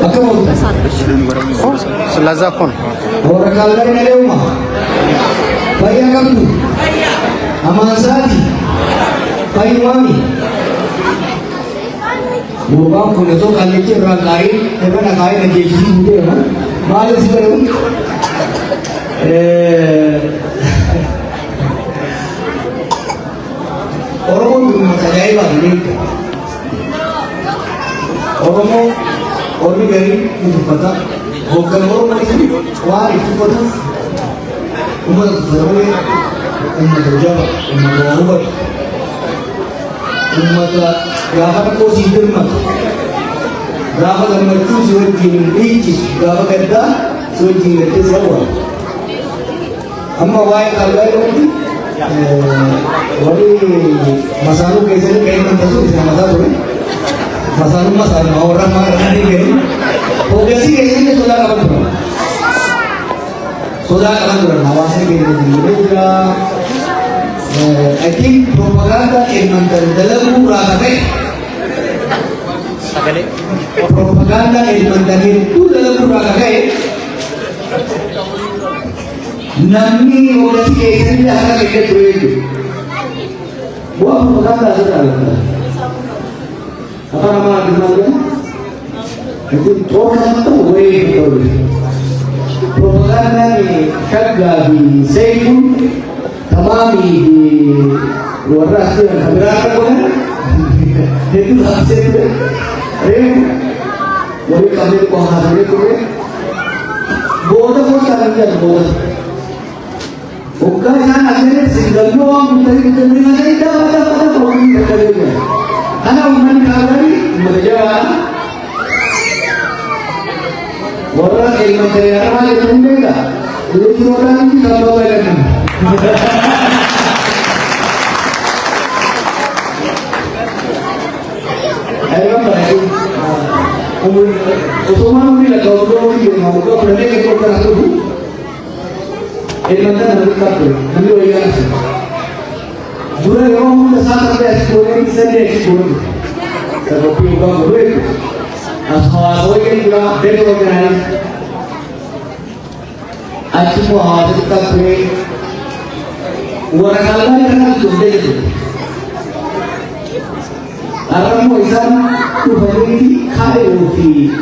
Akamu. Oh, selazah kon. Orang kalau ini ada rumah. Bayar kamu. Aman sadi. Bayar wami. Bukan punya tu kalau je orang lain, hebat nak kaya nak jadi muda kan? Malas sekarang. Orang pun macam jahil lah ini. Orang gari itu kata, bukan orang macam ni. Wah itu kata, umat sebenarnya umat berjaya, umat berubah, umat rahat ko sidir mat, rahat lemah tu surat jin ricis, rahat kerja surat jin itu semua. Amma wahai kalau itu, wali masalah kesini kain mantu itu masalah tu. Masalah orang mana ni kan? Progresi kesini sudah kapan tu? Sudah kapan tu? Nawasnya kesini juga. I think propaganda yang dalam rakyat. Propaganda yang itu dalam rakyat. Nami progresi kesini dah ada kerja tu. Buat propaganda sudah. Apa nama dia? Itu orang tu betul. Propaganda ni kagak di Seibun, tamami di luar rasanya berapa kan? Itu hasil tu. Boleh kami kohar ni tu. Bodoh kan bodoh. Bukan asalnya single doang dari dengan kita pada orang terkadang. Anak umat kagari berjawab. Orang ilmu saya ramai tunda. Itu orang ini kalau berani. Ayam berani. Usman ni kalau dia mau berani kita kerana tu. Ilmu kita nak kapal. Nanti orang asal. Dua orang bersama sampai sekolah sendiri sekolah. Kalau piuga boleh, asal orang juga berorganisasi. Asyik muat kita boleh. Orang kalau ni kan tu deh. Orang muisan tu bagi kaya uti.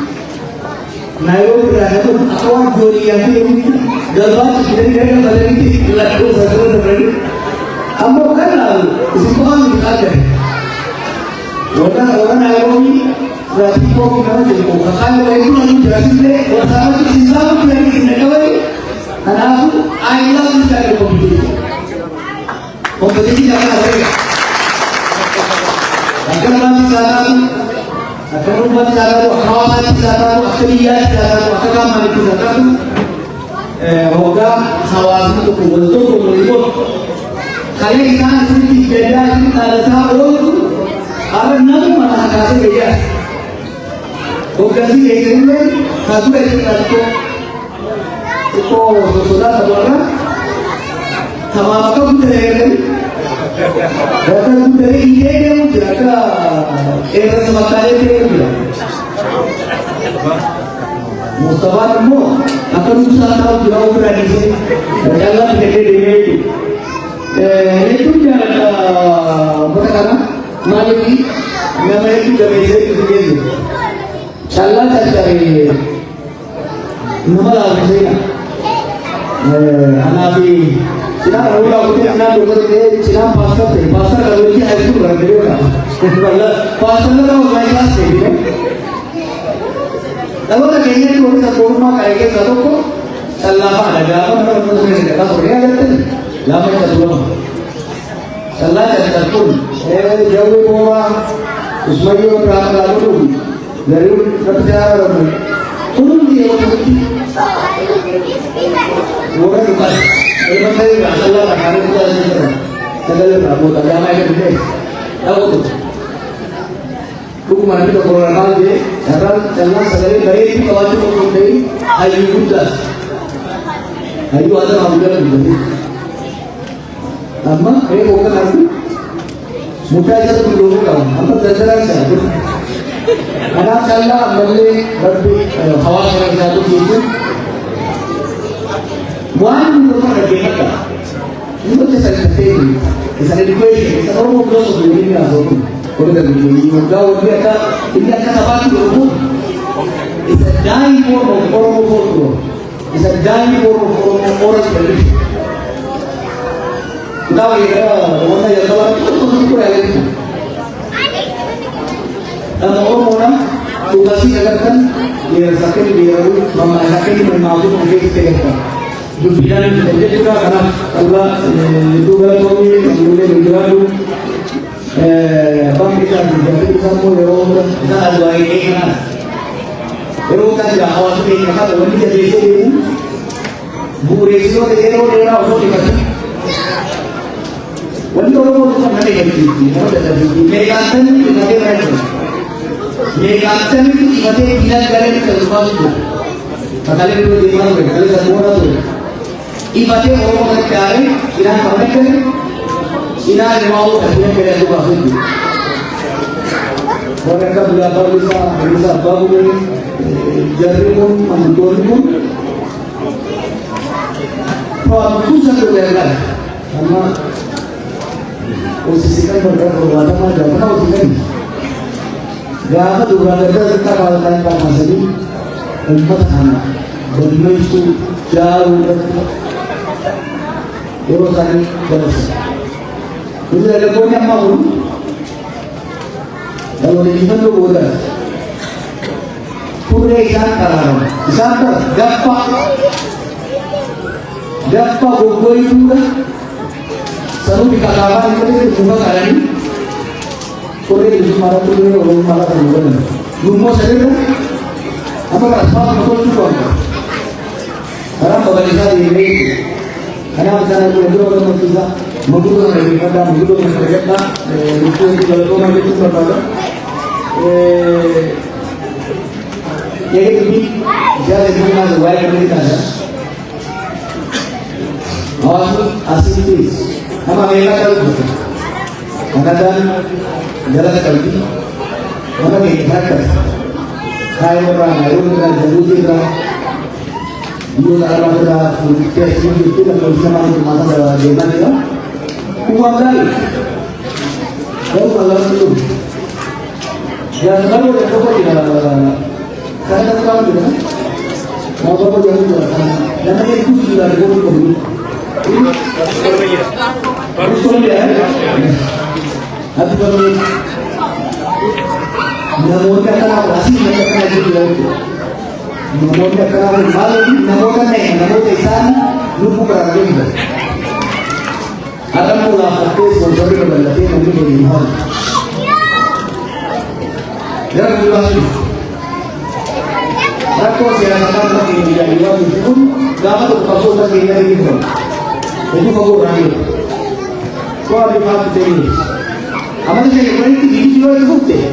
Nairobi berada tu awak jodi yang ni galbat dari bagi lalu satu bagi. Ambo kenal, isipan kita ada. Orang Nairobi berarti kau kita jadi kau kakak itu lagi jadi le, orang itu Islam jadi kita kawai. Karena aku, I love this kind of competition. Kompetisi jangan ada. Akan nanti sana, akan rumah di sana, kawasan di sana, akhliyah di sana, agama di sana. Hoga kawasan itu betul betul. Kaya ikan sedikit beda kita tahu itu, orang nabi mana kasih beda. Okasi ini satu dari satu itu sudah satu orang sama apa pun dari datang dari ide yang jaga era semakanya dia Mustafa Mo akan usaha tahu jauh berani sih jangan tidak itu itu jangan katakan Mali nama itu dari itu begitu salah cari nama lagi sih anabi Cina orang itu Cina dokter dia Cina pasar kalau dia itu berada di mana? Pasar itu orang kelas ni. Kalau nak kaya itu orang satu rumah kaya satu ko, salah ada apa orang tu ni kata boleh ada tu, lama satu rumah. Salah ada pun, jauh orang Usmani orang berapa lalu dari berbicara orang turun dia orang tu. Orang tu kan. Ini saya masalah hari kita ni. Segala Prabu agama itu ni. Tahu tu. Hukum itu program dia. Jangan segala baik itu kawan itu untuk ayu buta. Ayu ada ambil ni. Amma, bukan aku. Muka itu belum kawan. Amma terserah saya. أنا كلا ملي ربي خواص رجالو كيسو وان نروح نجيبك itu saya katakan saya dikoi saya orang mau keluar dari ini asal tu kalau dah begini orang ini akan apa tu it's a dying form of orang it's a dying form of orang sendiri kita ini orang yang tahu itu kurang lagi orang tugasnya agar kan dia sakit dia mama sakit memang mungkin kita जो बिना बजट का खाना पूरा itu kalau kami mulai berjalan bang kita jadi kamu orang kita ada ini kan orang kan dah awal tu ini kan orang dia jadi itu bukan itu dia orang orang ituวันนี้เราพูดถึงอะไรกันดีๆนะแต่ดีๆในการเต้นที่ประเทศไทยในการเต้นที่ประเทศจีนกันนี่คือความสุขถ้าเราดูดีมากเลยเราจะรู้ว่าini macam orang yang cari, ina kamarkan, ina lewat kerja kerja tu bahasa itu. Mereka belajar bisa bagus, jadi pun mentor pun, kalau susah tu lepas, karena posisikan mereka berada pada mana posisikan. Gak tu berada kita kalau tanya masa ini, empat anak, berdua itu jauh. Itu tadi terus. Itu ada punya mau. Kalau di sana tu boleh. Pura ikan karam. Sana dapat gogoi pura. Selalu dikatakan itu cuma karam. Pura itu malah pura orang malah terbuka. Lumos ada. Apa rasanya betul tu kan? Orang berbeza di ini. Karena misalnya itu orang berbeza, mungkin orang lebih pada, mungkin orang berbeda, itu kalau orang itu berbeda, jadi ini jadi kita buat benda kita. Awal asing itu, apa mereka tahu? Kadang jalan kaki, apa mereka tahu? Kaya orang, orang jauh juga. Dulu ada tes itu kalau bisa masuk mata dengan dia, uang kali. Kalau kalau itu, jangan kalau yang kau tidak, karena kau tidak, mau kau jangan jangan, jangan itu sudah kau perlu. Harus kau dia, hati kau ni, namun kata asing kata itu tidak. Namoda karam malu, namoda naik, namoda isan, lupa kerana ini. Alam mula fokus sponsori keberlanjutan nanti dari mahal. Jangan lupa ini. Aku siapa lagi yang tidak lupa itu pun, dapat terpaksa lagi yang ini pun. Jadi bagus lagi. Kau ada apa ini? Apa sih yang ini juga itu bukti.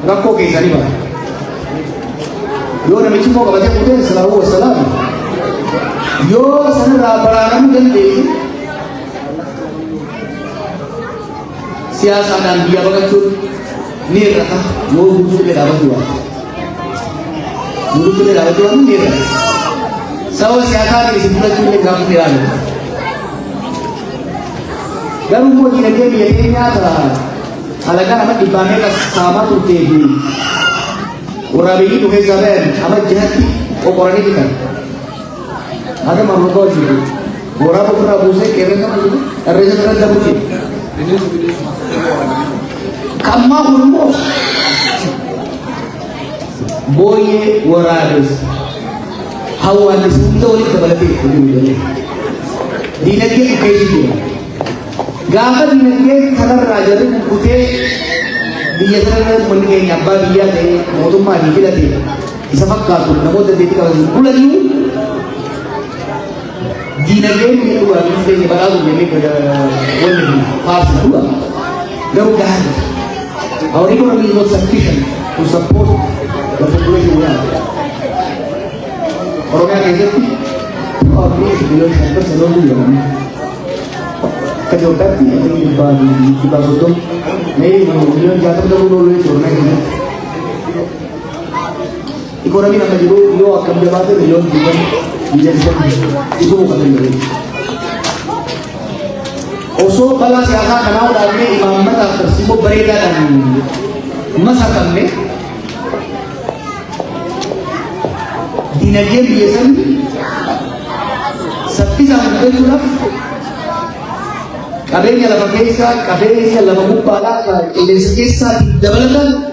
Rakko kisah ni mana? Yo na michimo ka baje putin sallallahu alaihi wasallam yo sana bararam dan de siasa dan dia bagatut nir rata yo buju ke dapat dua nir sawo siasa di sebelah kiri kamu tiran dan umur ini dia dia ta alaga amat dibane ka sama tu tehi orang ini tu kezaban, amat jahat, orang ini kan, ada malu kau juga, orang pernah busai keren kan juga, ada yang ada busai, kamar umum, boye orang itu, hawa itu semua itu berarti itu, di negeri itu, gak di negeri kalau raja itu putih. Dia sebenarnya mending nyabba dia deh, mau tuh mah dia deh. Bisa fakar tuh, namun tadi kalau bulan ini, di negeri itu ada yang baru jadi pada wajib pas dua, lalu dah. Orang itu orang itu sufficient to support the population yang. Orangnya kayak gitu, orang itu bilang sampai selalu dia. Kejutan ini di bawah itu. नहीं miliyon jatuh dulu dulu itu naik. Ekonomi nama jiru yo akan berbagai miliyon juga dijadikan itu bukan dari. Oso bala siasa kenal dari imam mata tersebut berbeda dan masakan ne. Dinajib biasa sabti zaman itu lah. Kabehnya lama kabehnya lama mupala ini sekisa dabalatan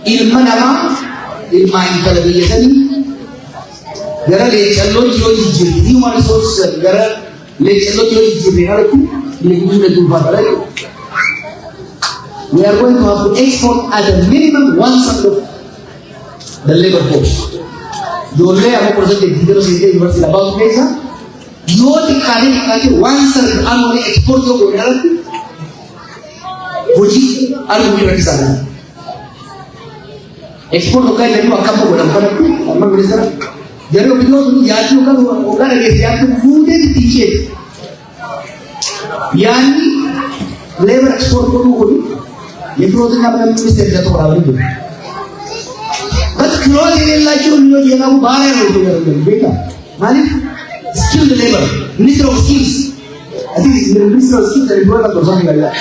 ilmu nama ilmu intelligence ni gara le challo jo jiri human resource gara le challo jo jiri harku le guna du badala we are going to have to export at a minimum 1/3 of the labor force jolle amo project de didero sinte university about pesa yote kali 1/3 amo le export jo godala hoji aru mi sana export hokai jadi makam godam kana amma minister jadi opinion tu yaatu kan hoga lagi yaatu food and teacher yani labor export ko holi itu tu nama minister jatuh orang itu but kalau ini lagi orang dia nak bahaya itu beta malik skilled labor minister of skills I think minister of skills dari dua atau something like that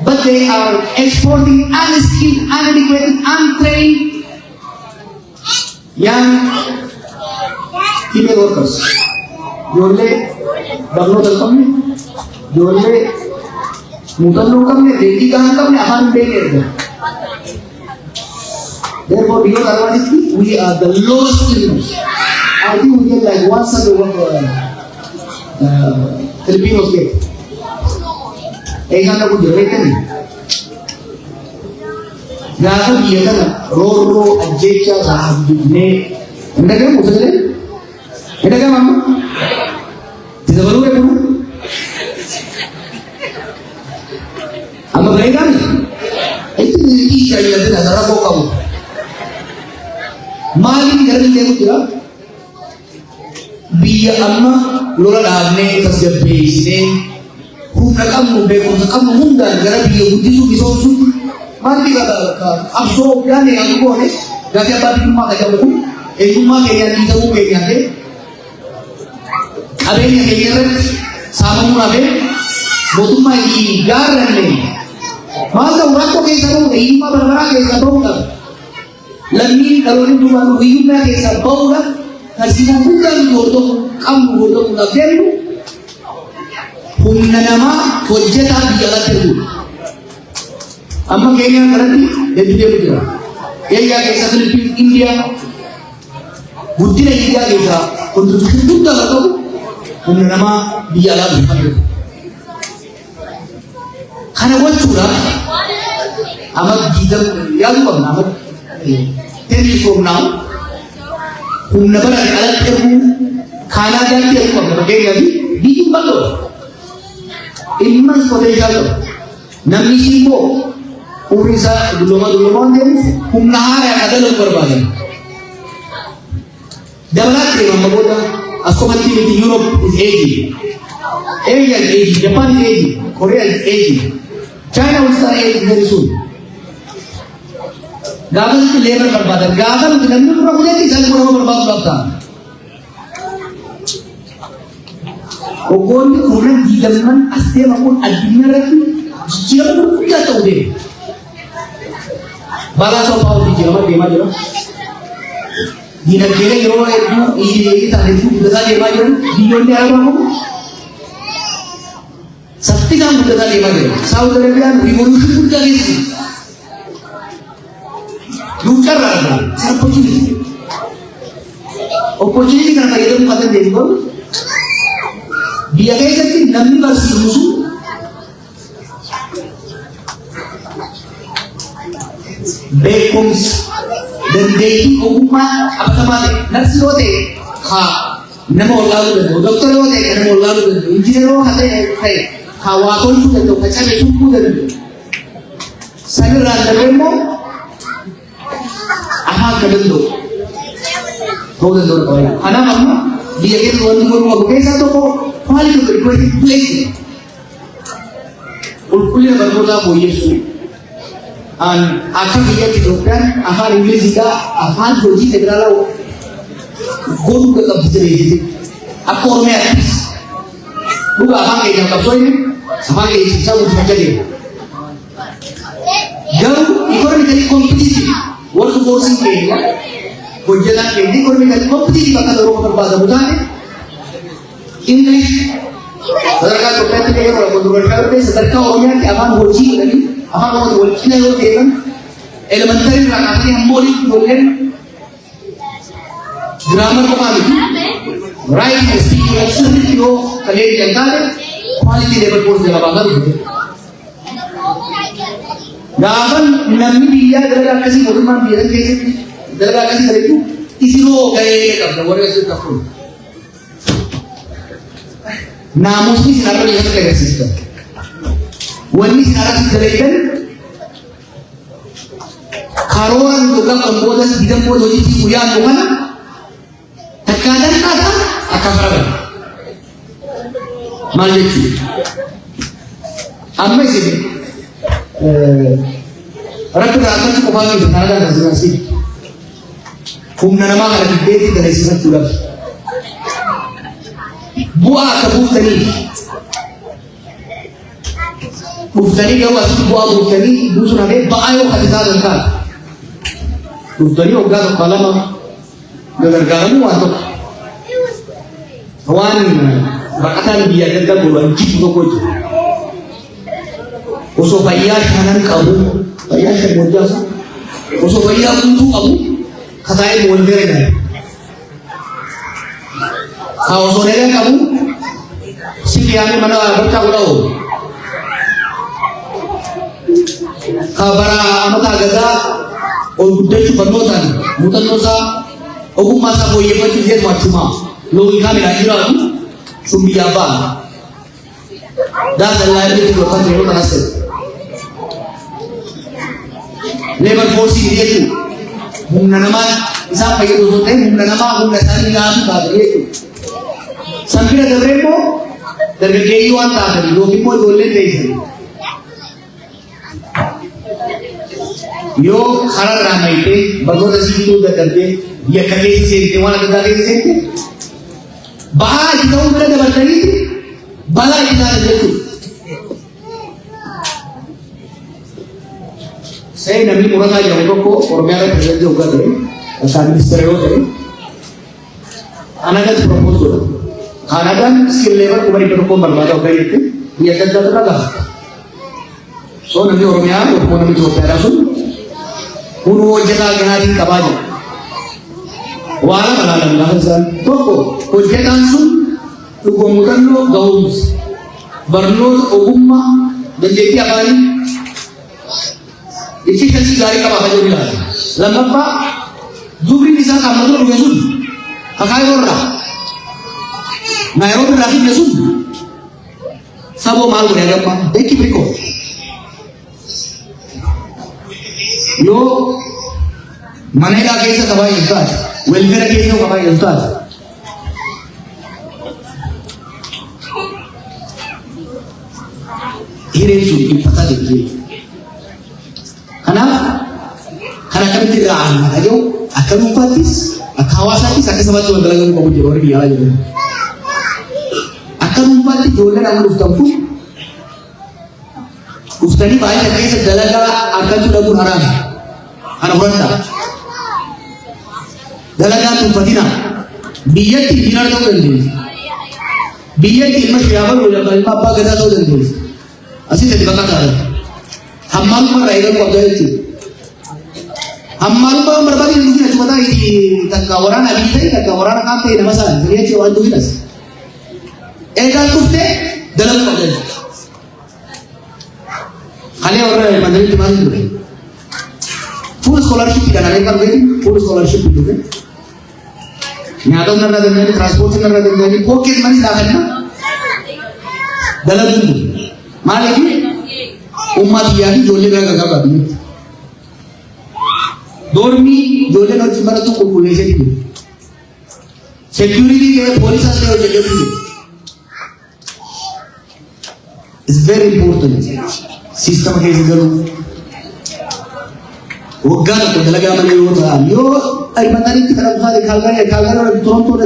but they are exporting unskilled, uneducated, untrained young female workers. जोले डबलो दलकम ने, जोले मुतल लोकम ने, देगी कहाँ कम ने आहार दे लेते हैं. Therefore, we are the lowest criminals. I think we get like 1/3 of what Filipinos get. Eihan aku jelekan. Gak dia kan roro ajecha sahabine. Anda kan musuh dia? Anda kan mama? Tidak baru ya pun. Amma mereka ni. Itu ni kaya dia nak rabok kamu. Mali dari dia tu dia. Biar amma lola dahne tasjab base ni. Huna kamu bekon kamu hunda gara biar budi su bisa su. Mali kata abso yani aku ni. Gak apa rumah kaja buku. Rumah kaya ni tahu kaya ni. Abe ni kaya ni sama mu abe. Botu mai garan ni. Masa orang tu kaya tahu rumah berbara kaya tahu tak. Lamin kalau ni rumah tu rumah kaya tahu tak. Kasih bukan bodoh kamu bodoh nak dulu. Humna nama hujjata bialat itu. Amma kaya berarti jadi dia betul. Kaya kisah Filipina India, Buddha India kisah untuk Buddha atau humna nama bialat itu. Karena buat curah, amat gitar yang pun amat telephone now. Humna berat alat itu khana ganti aku berbagai jadi dijumpa tu. Immense potential. Nami simbo urisa duluma dia humna hari ada lu berbagai. Dalam ni membuat aku mati di Europe is aging, Asia is aging, Japan is aging, Korea is aging, China will start aging very soon. Gagal itu labor berbadan, gagal itu nanti pura jadi saya pura berbadan berbadan. Okon itu orang di dalam asli maupun adinnya lagi, siapa pun tidak tahu deh. Balas apa di Jerman dia macam, di negara Eropa itu ini tadi itu besar dia macam, di India apa pun, sakti kan besar dia macam, Saudi Arabia revolusi pun jadi. Lucar lah, opportunity kan kaya itu kata dia itu, dia kaya seperti nami versi musuh, becomes dan dia umma apa sama deh, nasi lote, nama Allah tu, doktor lote, nama Allah tu, engineer lote, wakon tu tu, macam itu pun tu, saya rasa bemo. Ahal kedendo, kau kedendo kau ya. Anak mama dia itu orang tua rumah bukan satu kau, paling tu berkuasa plate. qulqullina barnootaa fooyyessuu akka biyya Itoophiyaan afaan Ingiliziidhaa afaan hojii federaalaa godhuu qabdi jedhee akka Oromiyaattis dhugaa afaan keenya qabsooyne afaan keenya ibsaa guddifachaa deema. Garuu economically competitive work force keenya hojjetaan keenya economically competitive akka Oromoo barbaadamu taane English sadarkaa Itoophiyaatti ta'ee yeroo kontiroolshaa ta'e sadarkaa Oromiyaatti afaan hojii godhanii afaan Oromoo wal cina yoo ta'an elementary irraa kaasanii hamma olitti ijoolleen grammar qofaa miti writing and speaking sirriitti yoo kalee kan taane quality level course jala baasaa dhufu. Gaafan namni biyyaa dalagaa akkasii mootummaan biyya keessatti dalagaa akkasii ta'itu isinoo gahee qabda warra asirratti qabu. Naamusni sinarra dhiyaatu agarsiisa. Wanni sinarratti dalagan karoora dhugaa kan booda didan booda hojiitti guyyaa dhufana takkaadan kaataa akka faragan. Maal jechuudha? Amma isin rakka akkatti qofaa miti kan agarsiisa. Humna namaa kana dibbeetti dalaisiifachuudhaaf. Bu'aa akka buuftanii garuu asitti bu'aa buuftanii buusuun hafee ba'aa yoo hatisaa danda'a. Buuftanii waggaa tokko lama gargaaramu waan tokko. Waan baqataan biyya adda addaa godhan jibbu tokko jiru. Osoo fayyaa shanan qabu, fayyaa shan hojjaasa. Osoo fayyaa guutuu qabu, kataa'ee wal bira galu. Osoo dheeraa qabu, sitti yaa'anii mana bakka godhaa'u. Bara amataa gadaa ol guddachuu barnootaan muuxannoo isaa ogummaa isaa fooyyeffachuuf jedhu achumaa loogikaa midhaan jiraatu sun biyyaa ba'a. Daasallaa irratti yookaan yeroo kanas ta'e. Leebar foorsii jechuun humna namaa isaan fayyadu osoo ta'e humna namaa humna isaanii nyaatu taate jechuudha. Sanbira dabree immoo dargaggeeyyii waan taatan yookiin immoo ijoolleen teessan. Yoo kararraa mayitee barnoota siituu daddarbee biyya akka keessa seentee waan adda addaa keessa seentee ba'aa itti ta'uu bira dabartanii balaa itti taatan jechuudha. Saya namni murataa jedhamu tokko Oromiyaa irratti pirezidaantii hoggaa ture yookaan ministeera yoo ta'e Kanadaatti propos godha. Kanadaan skill level 100 barbaada hoggaa jette biyya adda addaa irraa gaafata. So namni Oromiyaa tokko namni Itoophiyaadhaa sun kun hojjetaa ganaatiin qabaa jira. Waan malaalan gaafa isaan tokko hojjetaan sun dhugoo muuxannoo ga'umsa barnoota ogummaa dandeettii afaanii itti kasii gaarii qabaa kan jiru ilaala. Lammaffaa dubbiin isaa qaammatoo dhufe sun Akaayiroo irraa Naayiroobii irraa fidne sun saboo maal godhe agamma beeki birikoo yoo mana hidhaa keessa qabaa hin taate welfare keessa qabaa hin taate hireen sun dhiphataa deemtee kanaaf kan akkamitti irraa aanna dhaga'u akka dhuunfaattis akka hawaasaattis akka sabaatti wal dalagamuu qabu jiru warri biyyaa jiru. Akka dhuunfaatti ijoolleen amma dhuftan kun dhuftanii baay'ee keessa dalagaa argachuu dhabuun haraami. Kana fudhadhaa. Dalagaa dhuunfatina biyyatti diinaa ta'uu dandeessi. Biyyatti ilma shiraafaa yookaan ilma abbaa gadaa ta'uu dandeessi. Asitti bakka taa'an. Hammaalummaa irraa eegaluu qabdaa jechuudha. Hammaalummaa barbaadee hin dhufne tumataa itti takka waraana adii ta'e takka waraana kaan ta'e nama sana siree jechuu waan dhufinas. Eegaan dhuftee dalaguu qabda jechuudha. Halee warra mandariitti maal hin dhufe. Fuul iskoolarshippii kan alee qabdeen fuul iskoolarshippii dhufe. Nyaata narra dandeenye tiraanspoortii narra dandeenye pookeet manis laafanna dalaguun dhufe. Maaliif ummaa biyyaa fi ijoollee bira gaggabaa biyyatti. Dormii ijoolleen hojii baratu qulqulleessee jiru. Security ta'ee poolisaas ta'ee hojjetee jiru. It's very important. sistema keessa galu. Waggaa tokko dalagaa malee yoo ta'an yoo ariifatanitti kan abbaate kaalgaree Torontoo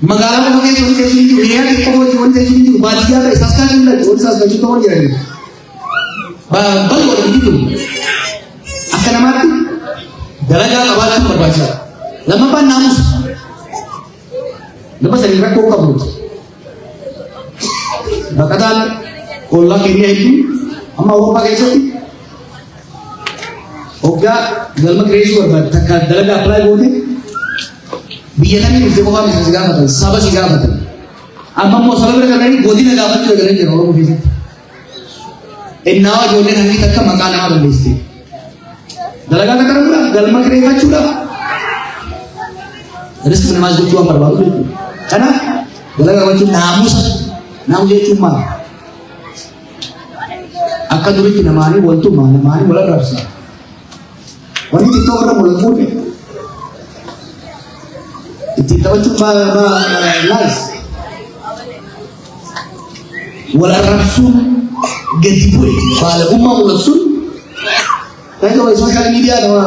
magaalaa qofa keessa wanti teessuun jiru hiriyaa qofa wanti teessuun jiru baadiyyaa ta'e saaskaan hin dhalle wanti saaskaan jiru ta'uu jiranii. Bal'oo dha jiru akka namaatti dalagaa qabaachuun barbaachisaadha. Lammaffaan naamusa. Nama sanii rakkoo qabuuti. Baqataan ollaa keenya hedduu amma Awurooppaa keessatti hoggaa galma kireessuu barbaade takka dalagaa appilaayi goote biyya kamii dhuftee qofaa miti si gaafatan saba si gaafatan. Amma immoo saba bira galanii godina gaafachuu eegalee jira Oromoo keessatti. Innaa ijoolleen hangi takka maqaa namaa balleessite. Dalagaa qaqqarabuudhaaf galma kireeffachuudhaaf riskii namaas gochuu waan barbaadu jechuudha. Kanaaf dalagaa gochuun naamusa jechuun maali? Akka duritti namaanii waltummaa namaanii wal arrabsaa. Wanti xiqqoo warra mul'atu ittiin taphachuun naas wal arrabsuun gadi bu'e baalagummaa mul'atuun kan sooshaal miidiyaa nama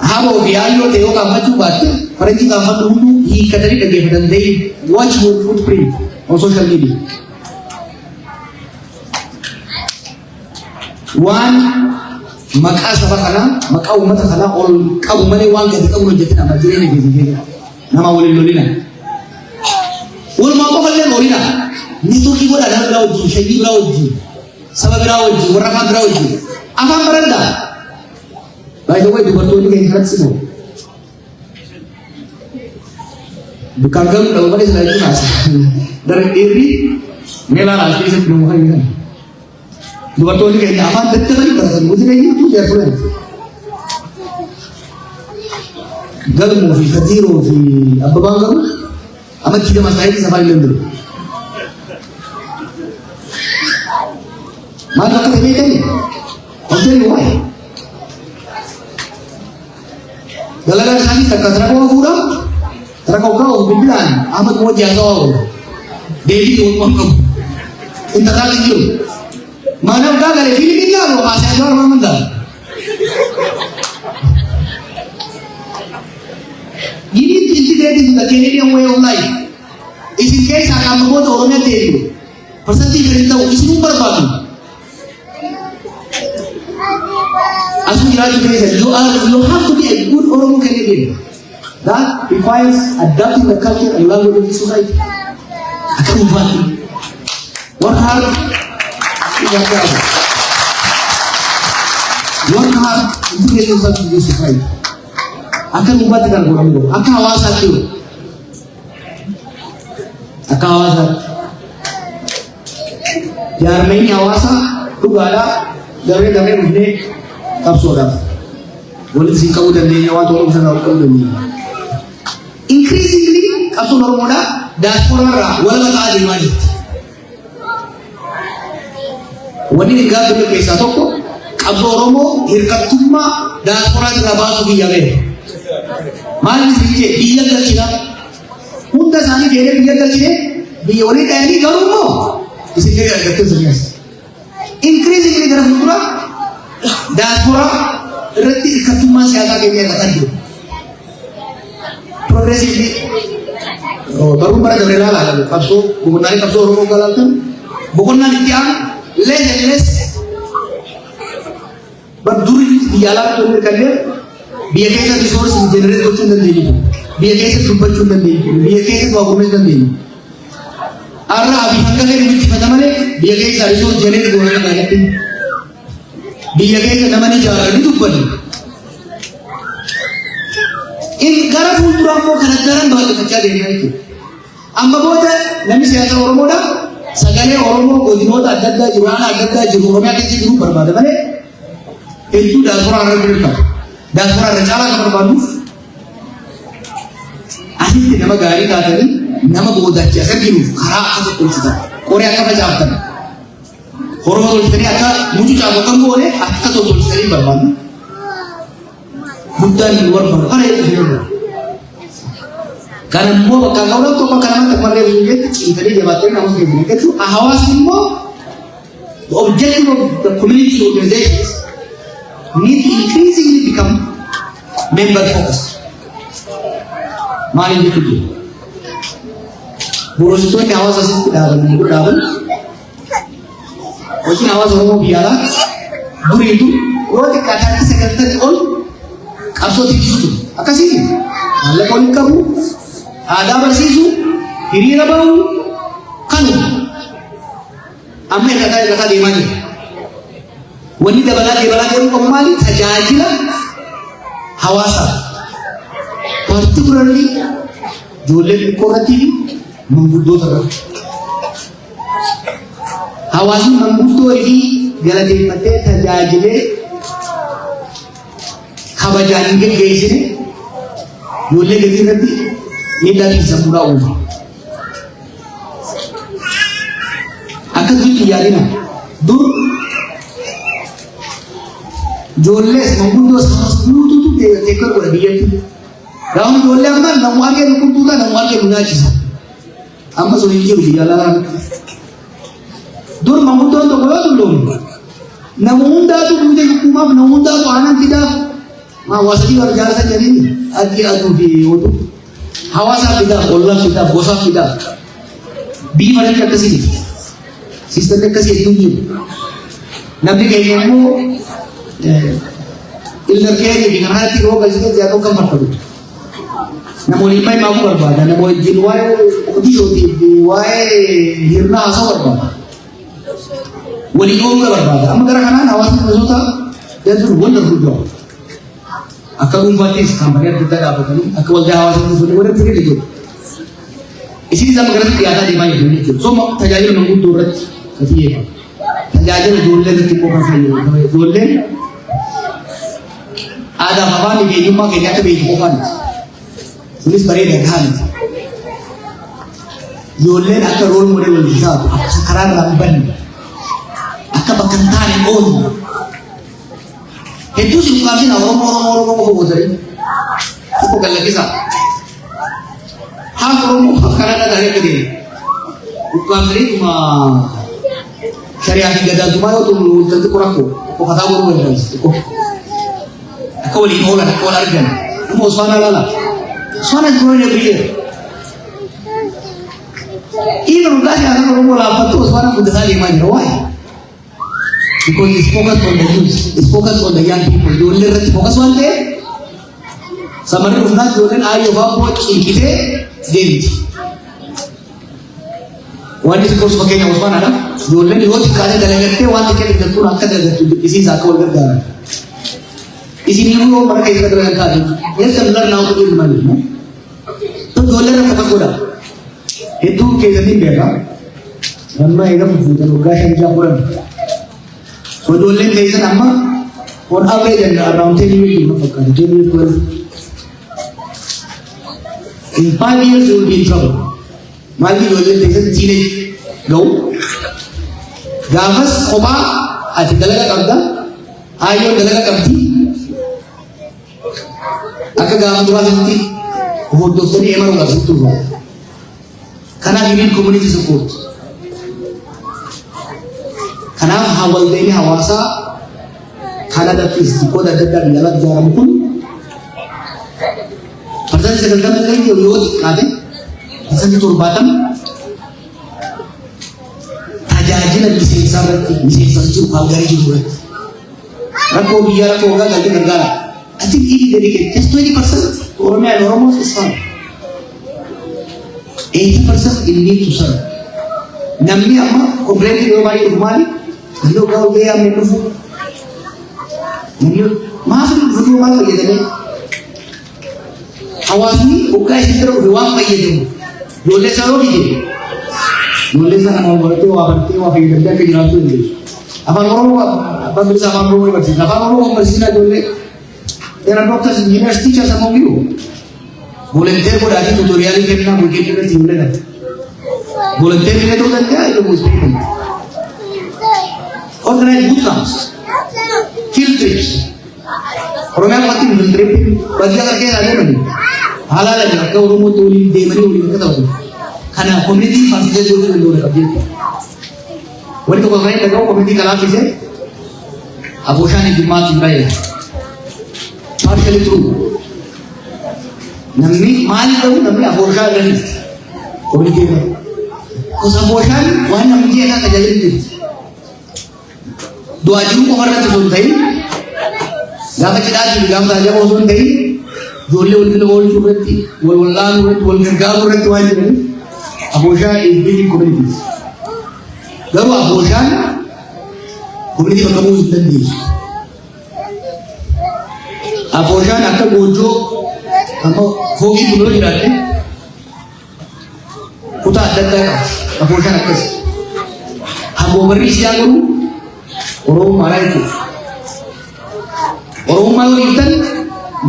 hamoo fi yaayoo ta'e yoo kaafachuu baatte faranjii kaafatu hunduu hiikkatanii dhaggeeffatan ta'e watch your footprint on social media. Waan maqaa saba kanaa maqaa uummata kanaa ol qabu malee waan gadi qabu hojjetin amma jireenya keessa nama waliin lolina. Walumaa qofa illee lolina. Neetwoorkii godhaa nama biraa wajjin, shayyii biraa wajjin, saba biraa wajjin, warra afaan biraa wajjin. Afaan baradhaa. Baay'ee wayi dubartoonni keenya kanatti simu. Bukan galu dalam mana saya jelas. Dari diri melarang keessatti nu kan. Dubartoonni keenya afaan dadhabanii baratan muti keenya tu jaafuran. Galmoo fi Katiiroo fi Abbabaan garuu amma kiida masaayii safaa hin danda'u. Maal akka ta'e beekani? Hojjenni waa'ee. Dalagaan isaanii takka tarakoo fuudhaa tarakoo ka'u bilbilaan Ahmad moo jaasaa waa'u. Deebii wal qabu. Intaraatiin jiru. Mana udah dari Filipina loh, masih ada orang mandang. Ini integrated in the Canadian way of life. Is in case akan membuat orangnya dulu. Persentif dari tahu isi nomor baru. Asal kira you have to be a good Oromo Canadian. That requires adapting the culture and language of the society. Akan membantu. Work hard. Work hard integrate yourself to this society. Akan membuat kita Oromo. Akan hawaasa itu. Akan hawaasa. Biar main hawaasa tu ada dari ini kapsoda. Boleh sih kau dan dia nyawa tolong sana kau dan dia. Increasingly kapsoda Oromo dah diaspora wala tak ada lagi. Wani ni gaafa biyya keessaa tokko qabsoo Oromoo hirkattummaa diasporaa irraa baasuu biyya gahe. Maalli fiigee biyya galchina hunda isaanii deemee biyya galchine biyya walii dhayanii garuu immoo isin deebii argattee sirreessa. Increasingly gara fuuldura diasporaa irratti hirkattummaan siyaasaa keenya irra jiru. Progressively baruu bara dabree laala qabsoo boqonnaalee qabsoo Oromoo galaaltan boqonnaan itti aanu less berduri di jalan turun kerja biar kita resource generate gochun dan dini biar kita dubbachun dan dini biar kita document dan dini arra abhi hangga ke rubuti fatamane biar kita resource generate gochun dan dini biar kita namanya jalan itu dubban in gara fuldura mo kanadaran bahasa kecil dena itu amma boda nami siyasa Oromo dah Sagalee Oromoo godinoota adda addaa jiru haala adda addaa jiru Oromiyaa keessa jiru barbaada malee hedduu diasporaa irra jiru qaba. Diasporaa irra caalaa kan barbaaduuf asitti nama gaarii taatanii nama boodaachi akka jiruuf karaa akka tolchitan qoree akka facaaftan Oromoo tolchitanii akka mucucaa boqan goone akka tolchitanii barbaadna. Guddaan nu barbaadu kana hedduu fayyadu. Karena mau bakal orang tuh makanan teman dia itu cinta dia jabatnya kamu sendiri. Itu ahawas semua. The objective of the community organizations need to increasingly become member focused. Mari itu. Boros itu yang awas asal tidak ada. Oke awas orang mau biara. Buri itu, orang kata sekretari on, kaso tisu. Akasih. Malah kau kamu. Ada bersisu, kiri bau, kanu. Amma kata di mana? Wanita balad yang kembali tajajila hawasa. Particularly, jualan korati membutuh terus. Hawasi membutuh ini galati mate tajajile kabajan ke geisine jualan gitu nanti. Nida bisa pura umur. Akan gitu ya ini. Dur, joles membunuh semua itu tekar berdiam. Dalam joles apa? Namu aja nukul tuh namu aja mengaji. Amma soalnya jadi jalan. Dur membunuh tu kalau tu belum. Namu unda tu punya hukum, namu unda tu anak tidak. Mawasdi berjalan saja ini. Adi di itu. Hawasa tidak, Allah tidak, bosan tidak. Bi mereka ke sini. Sistemnya ke sini tunjuk. Nabi kayaknya mau ilmu kaya dengan hati roh kasih jatuh kamar tu. Namun lima mau berbeda, namun jiwai jiwai hirna asal berbeda. Wali kau berbeda. Amma kerana hawasa maksudnya dia tu wonderful job. Akal umpatis kamarnya kita dapat ini. Akal wajah awas itu sudah fikir itu. Isi sama kerana tiada di mana itu. So mak tajajil mengutur ketiye. Tajajil jualan itu kau masih jualan. Ada apa ni dia jumpa kita tu biji kau tulis beri dengan jualan akal role model kita. Sekarang ramban. Akal bakantan on. Itu sih bukan sih orang dari itu bukan lagi sah. Hak orang karena dari kedai bukan sih cuma syariat tidak cuma itu tentu kurang kok kata baru kan kau lihat orang kau largan mau suara lala suara juga dia beri ini orang kasih orang mau lapar tu suara sudah saling menyeruai. Because it's focused on the youth, it's focused on the young people. You only focus on them. Somebody who's not doing ayo bawa kita jadi. Wani sekolah sebagai Osman ada. You only di hoji kaya dalam kita wani kita tentu angkat dari itu. Isi satu orang dah. Isi ni orang mereka itu dalam kaya. Ini sebenar naud itu mana? Tu dolar apa kau dah? Itu kita ni berapa? Ramai orang fudan orang yang jamuran. So dolen kaisa nama on average and around 10 years you mafakar 10 years 12 in 5 years you will be in trouble. Mali dolen kaisa teenage go gavas koba ati dalaga kabda ayo dalaga kabdi aka gam dua santi ho dosani emaru gasitu kana giving community support. Karena hawal ini hawasa karena datis ko dapat dialat jaram pun pasal sekarang lagi yot kade pasal itu batam tajajil bisa sarati bisa saju pagari juga rako biar ko ga ganti negara I think ini dedicate just 20% orangnya normal Islam 80% in need to serve namni amma komplain di rumah Hello kau dia menuju, masuk dulu malah gitu nih. Awas ni, bukan istirahat ruang bayi itu. Boleh selalu gitu. Boleh sana mau berarti wah hidup dia kejelas tu. Apa orang bisa apa orang bersih? Apa orang bersih nak boleh? Dengan dokter universiti cakap sama you. Volunteer pun ada tutorial ini kan mungkin kita simpan. Volunteer ini tu kan dia itu muslim. Organize boot camps, field trips. Orang yang mati field trip, bagi agar kita ada ni. halala ni akka oromoo waliin deemanii waliin akka taphatu kana community facilitate gochuu danda'u qabdi wani tokko kan inni dhagahu community kanaaf isee abooshaan hiddummaatiin baay'ee partially true namni maali ta'u namni abooshaa irratti community irra kusa abooshaan waan namni jeeqaa tajaajilu jirti doa jiru qofarratti osoo hin ta'in gaafa cidhaatii gaafa taajaba osoo hin ta'in ijoollee waliin oolchuu irratti wal wallaaluu irratti wal gargaaruu irratti waan jiraniif abooshaa is building communities garuu abooshaan community bakka bu'uu hin dandeessu abooshaan akka goojjoo amma foogii buloo jiraate kutaa adda addaa qabdi abooshaan akkas agoobarri isii garuu oromummaadhaa jechuudha oromummaa yoo hiiktan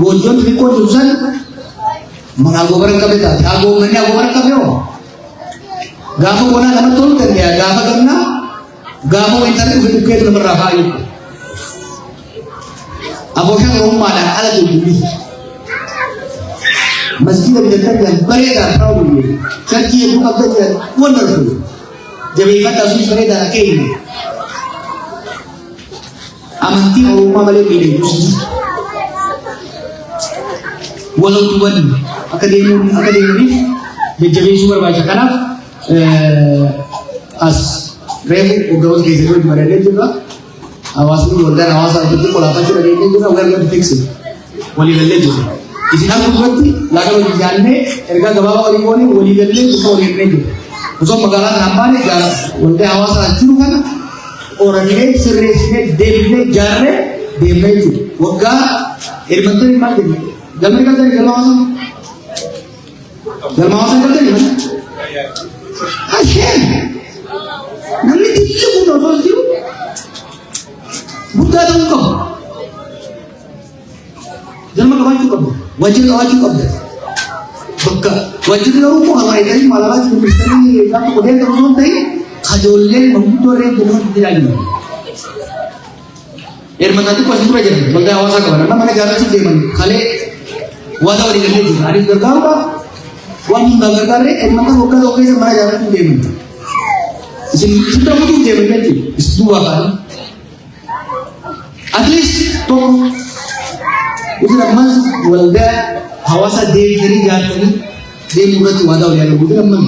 goojjoon xixiqqoo jiru san mana agoobara qabe taate agoobarri agoobara qabe hoo gaafa bonaa namatti toluu danda'a gaafa gannaa gaafa wayitanii dhufe dhukkeetu namarraa haa jechuudha abooshaan oromummaadhaan ala jiru masjida bitattan bareedaa proudly charchii eeguu qabdan wonderful jabeeffadhaa sunis bareedaa keenya amantii oromummaa malee miidhagduu si jirtu walautuwwan akka deemaniif jajjabeessuu barbaachisa kanaaf as reefu hoggantoota keessa jiru mari'annee jirra hawaasni waldaan hawaasaa irratti qolaafachuu dhageenyee jirra weerratti fixe waliigallee jirra isin akka duratti laga waliin jaallee ergaa gabaabaa walii goone waliigallee gosa waliigallee jirra osoo magaalaa kanaan baane waldaa hawaasaa jiru kana orangee sirreessine deebinee jaarree deemnee jiru waggaa hirmattanii maal jedhu galmee galtanii galma hawaasaa galtanii maal asheen namni xiqqoo kun osoo jiru guddaa ta'uu qabu galma qabaachuu qabda wajjin qabaachuu qabda bakka wajjin garuu koo hamaayitanii maalaalaa jiru ministeerri gaafa qodee ta'uu osoo hin ta'in kajoolleen manguddoo ree jedhamu tajaajilu hirmaatatti qosi dura jiran waldaa hawaasaa qaban amma mana gaaraatti deeman kalee waadaa walii galee jira adiif gargaaruudhaaf waan hundaa gargaarree hirmaata hoggaa tokko keessa mana gaaraatti deeman isin damutuuf deeman jechuudha isin duwwaa kaanii at least tokko isin ammas waldaa hawaasaa deebitanii jaartanii deemuu irratti waadaa walii galee isin ammas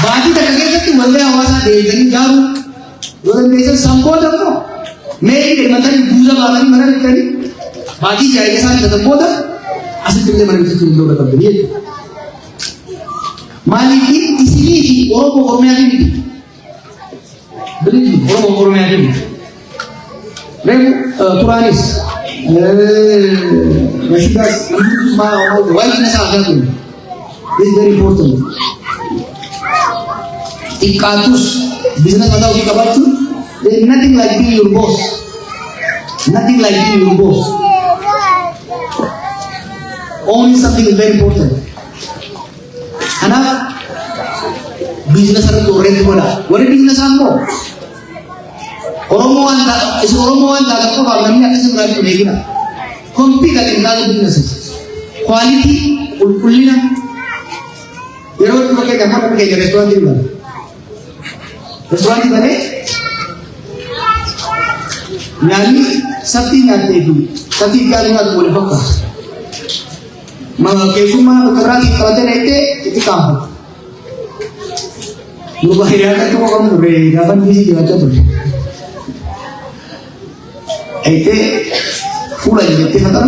baatii takka keessatti waldaa hawaasaa deebitanii jaaruu yoo dandeessan sanboota immoo meeshii hirmatanii buusa baatanii mana bitanii baatii jaayila isaan bitatan booda asitti illee mana bitachuu danda'uu qabdanii jechuudha. Maaliif isinii fi Oromoo Oromiyaa fi miti bilii Oromoo Oromiyaa fi miti reefu turaanis Rashidas why is this happening? This is very important. Ikatus business atau ikabacu, there is nothing like being your boss. Nothing like being your boss. Only something is very important. Anak business atau rent mana? What business apa? Oromoan tak apa kalau namanya akan sebenarnya tu lagi nak. Compete dengan businesses. Quality ulina. Yang orang pakai gambar pakai restoran di mana? Restoran di mana? Nani sati nanti itu, sati kali nak boleh pakai. Maka kesuma bekerja di kota itu kampung. Lupa hiriakan tu orang beri, kapan bisi dia macam tu. Itu full aja gitu kan?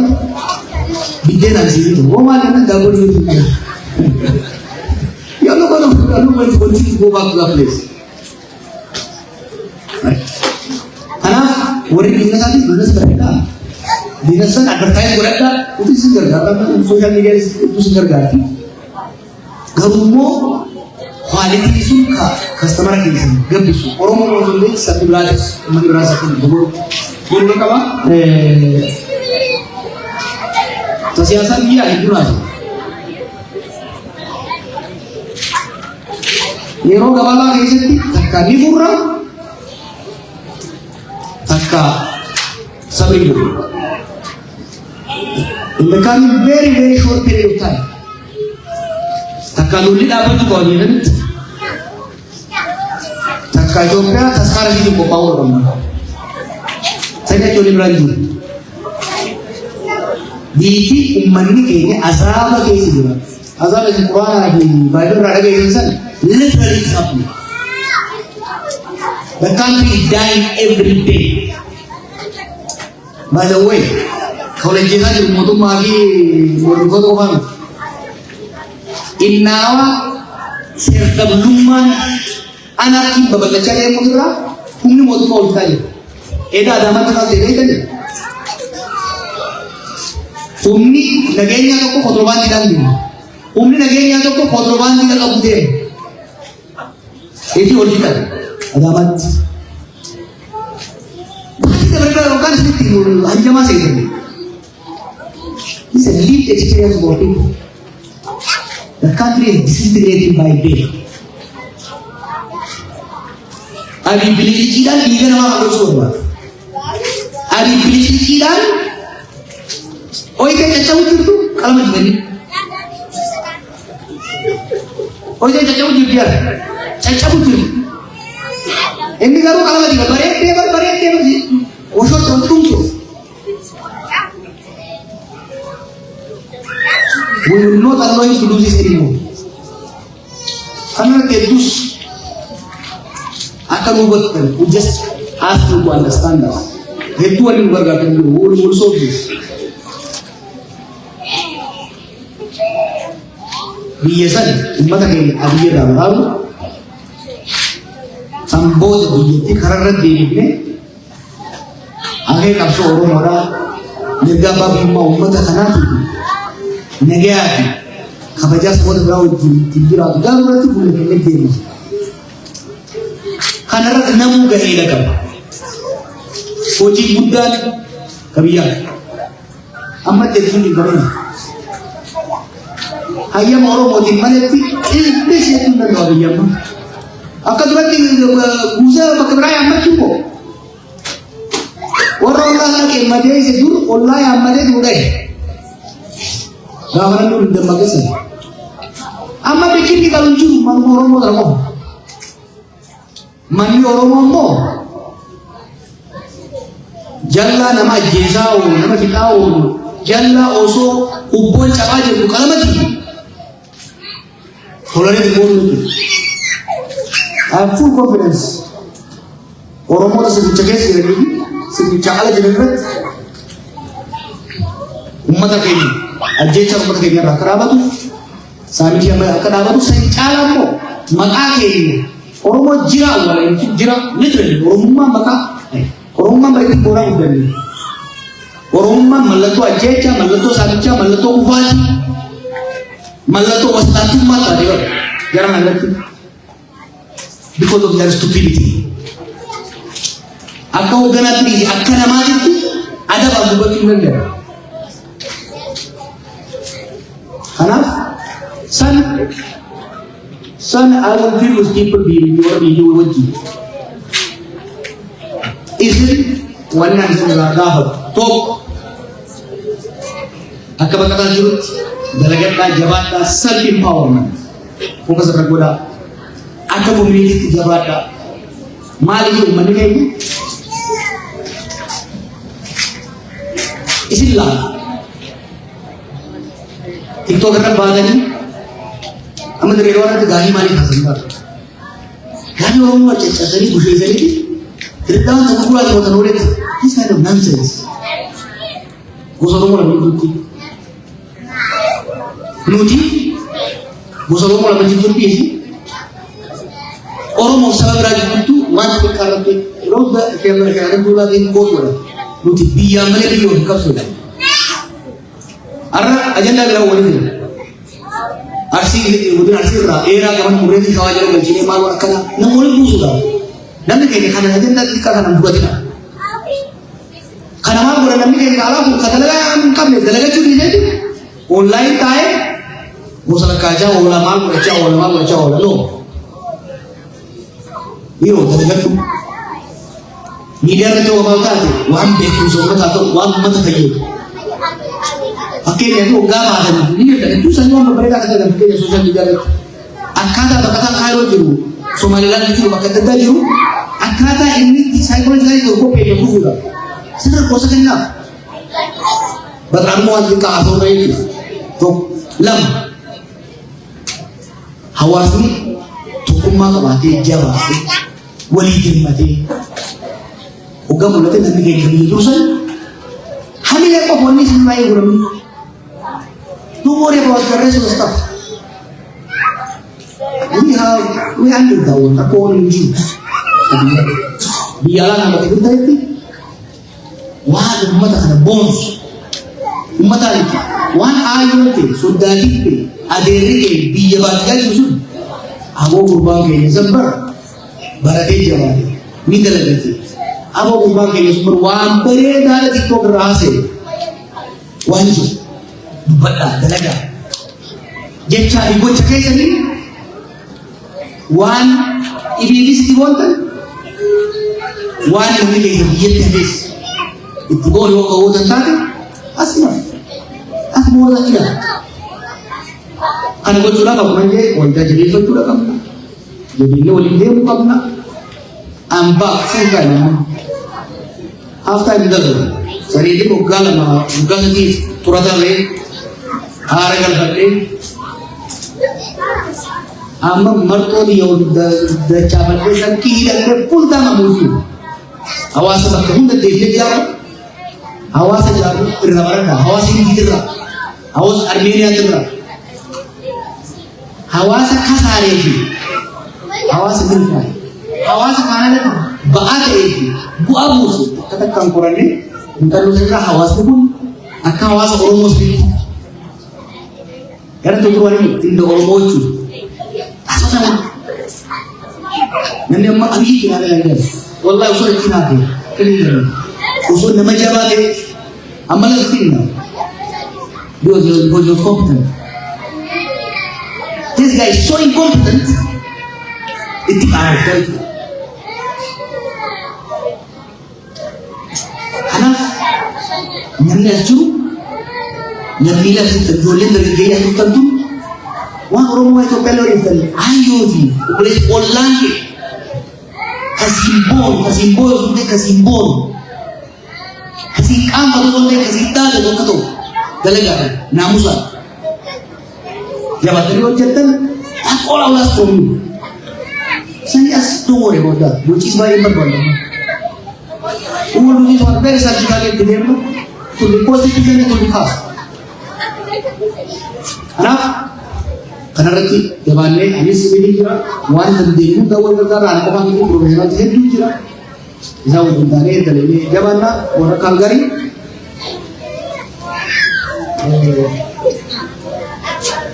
Bikin nasi itu, mana nak double itu? Ya lo kalau main politik go back to the place. Karena orang business berada, business advertise berada, itu segar, karena social media itu segar ganti. Kalau mau quality itu customer kita, gabisu. Orang mau beli satu belas, berasa pun dulu. Dulu apa? Siasat dia itu lah. Yeroo gabaabaa keessatti takka ni furra takka sabni In the coming very short period of time. Takkanulli dhaabatu koo jedhanitti takka Itoophiyaa taskaara ishiitiin qophaa'uu qabna. Sanya ijoollee biraan jiru. Biitii uummanni keenya azaaba keessa jira. Azaaba isin quraanaa fi baay'ee irraa dhageessan literally is happening. The country is dying every day. By the way, kalau jihad jiru mootummaa fi mormitoota qofaan innaawa sirdablummaan anarkiin babal'achaa deemu irraa humni mootummaa ol ta'e edaa adaamatti kan ta'e beekani humni nageenyaa tokko kontiroobaandiidhaan deemu humni nageenyaa tokko kontiroobaandiidhaan qabu deemu etii ol ta'e adaamatti baay'ee dabalata yookaan isinitti hanjamaa seetanii it's a lived experience for people. The country is disintegrating by day. Abi bilijidan liga nama harus berubah. Abi bilijidan, oi kayak caca ujur tu kalau macam ni. Oi kayak caca ujur dia, caca ujur. Ini kalau macam ni, bariat dia, osor tuntung tu. We will not allow you to do this anymore. Karena Kedus akan membuatkan. We just ask you to understand that. Itu yang berkata dulu. We will solve this. Biasan, umat yang ada dalam lalu, sambil begitu karena dia ini, akhirnya kapsul orang negara bagi umat kanan itu. Negati kabaja semua berau tigira garu itu boleh kelihatan karena namu gaya kan koji budan kabiya amat jadi di mana ayam orang mau di mana itu itu nak kabiya mah akan berarti buza pakai raya amat cukup orang lagi macam itu dur online amat itu udah Gawaran dulu dan magasin. Ama bikin di kalung juru manu oromo termo. Manu oromo mo. Jalla nama jesau, nama kitau. Jalla oso ubon capaje bukan mati. Kalau ni dibuat I have full confidence. Oromo dah sebut cakap sekali, sebut cakap lagi dengan umat ini. Ajecha umat ini rakyat tu, sami dia rakyat tu sencala mo, maka ini orang jira orang itu jira literally orang maka orang mereka orang udah ni, orang melato ajecha, melato samicha, melato ufasi, melato wasatu mata dia, jarang ada tu, because of their stupidity. Akau ganat ni, akkan nama itu ada babu bagi mereka. Enough? Son, I will deal with people being your with you. Isn't one man is talk. Akabakatan jurut, dalagat jabata self-empowerment. Fokus sa kagoda. Aka memiliki jabata. Mali yung manigay. Isinlah. Itu karena badannya, amat dari luar itu gahi mali hasil bar. Gahi orang luar cecah dari busai dari itu, terdapat tak pula jawatan orang itu. This kind of nonsense. Gosok orang nuti, gosok orang menjemput dia. Orang mau salah berajut itu, wajib karena roda kamera kamera dulu lagi gosok. Nuti biar mereka diorang kapsul. Arah agenda berapa orang ini? Arsi kemudian arsi era kawan murid kawan jalan begini malu akan namun itu sudah. Nanti kayaknya karena agenda kita akan buat itu. Karena malu orang nanti kayaknya kalau kata lagi kami dalaga curi jadi online tay, bosan kaca ulama baca lo. Iyo dalaga tu. Miidiyaa irratti oofamu taate waan beekumsa uummataa ta'u waan uummata fayyadu. Fakkeenyaaf hoggaa baatan ni jedha hedduu isaanii waan babbareedaa akka ta'an fakkeenya sooshaal miidiyaa irratti akkaataa bakka kaayiroo jiru Somaaliilaan jiru bakka adda addaa jiru akkaataa inni saayikoolojii ta'u qopheeffatu fuudha. Sirra gosa kennaaf. Badhaadhuma waan xiqqaa haasa'uu ta'eef tokko lama hawaasni tokkummaa qabaatee jabaatee walii hirmatee hoggaa mul'ate namni keenya biyya jiru sana hamilee qofoonni isin baay'ee godhamu. Don't worry about the rest of the stuff. We handle that one. Aku orang Jin. Biarlah nama kita itu. Wah, umat ada bonus. Umat ada. Wan ayat itu sudah itu. Ada lagi biaya bagian itu. Aku kurban ke Desember. Berarti jawab. Minta lagi. Aku kurban ke Desember. Wan beredar di kongres. Wajib. Bada dalaga jecha ibu cakai sini wan ibilis di wonten wan ini lebih habis itu boleh kau tentang asma aku mau lagi dah kan kau curang kau manje wanita jadi itu curang kamu jadi ini oleh dia bukan nak ambak sungkan after itu sari itu bukan lagi turatan leh Aragal balik, amma martoni yang dah capai pesan kira pun tak mampu. Awas sebab kita deh jauh, awas jauh terlalu awas ini kita, awas Armenia terlalu, awas kasar ini, awas berkai, awas mana baat ini, buat musuh kata kampuran ini, bukan musuhnya awas pun, akan awas orang musuh. Karena tujuan ini tidak orang bocu. Asal sama. Nanti emak lagi kita lagi. Wallah usul kita ni. Keliru. Usul nama jabat ni. Amal sekian. Dia competent. This guy is so incompetent. Itu ada. Anak. Nanti acu. Yang bila terjualin dari gaya itu tentu, wah orang itu pelor itu, ayo di, boleh online, kasimbol sudah kasimbol, kasih kamar sudah kasih tanda tu kata, dalaga, namusan, jabatan itu jatan, aku orang strong, saya strong orang muda, bucis bayi berbalik, umur bucis orang beres saja kali itu dia, tu positif ni tu khas. Anak, karena reti, jawabannya ini sebiji kira, wan terdiri muda wan terkara, anak orang itu profesional jadi kira, jauh dari ini jawabannya orang Calgary,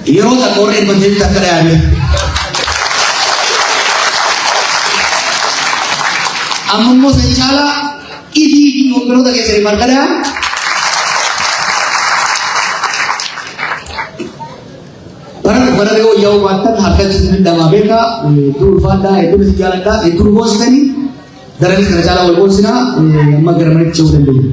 hero tak korek menjadi tak kerana, amun mo sencala, ini hero tak keseri markada. Pada leo jauh bantan harga sesuatu dalam mereka itu fanda itu sejalan dah itu bos tadi dari sekarang cara bos na magar mereka jauh dari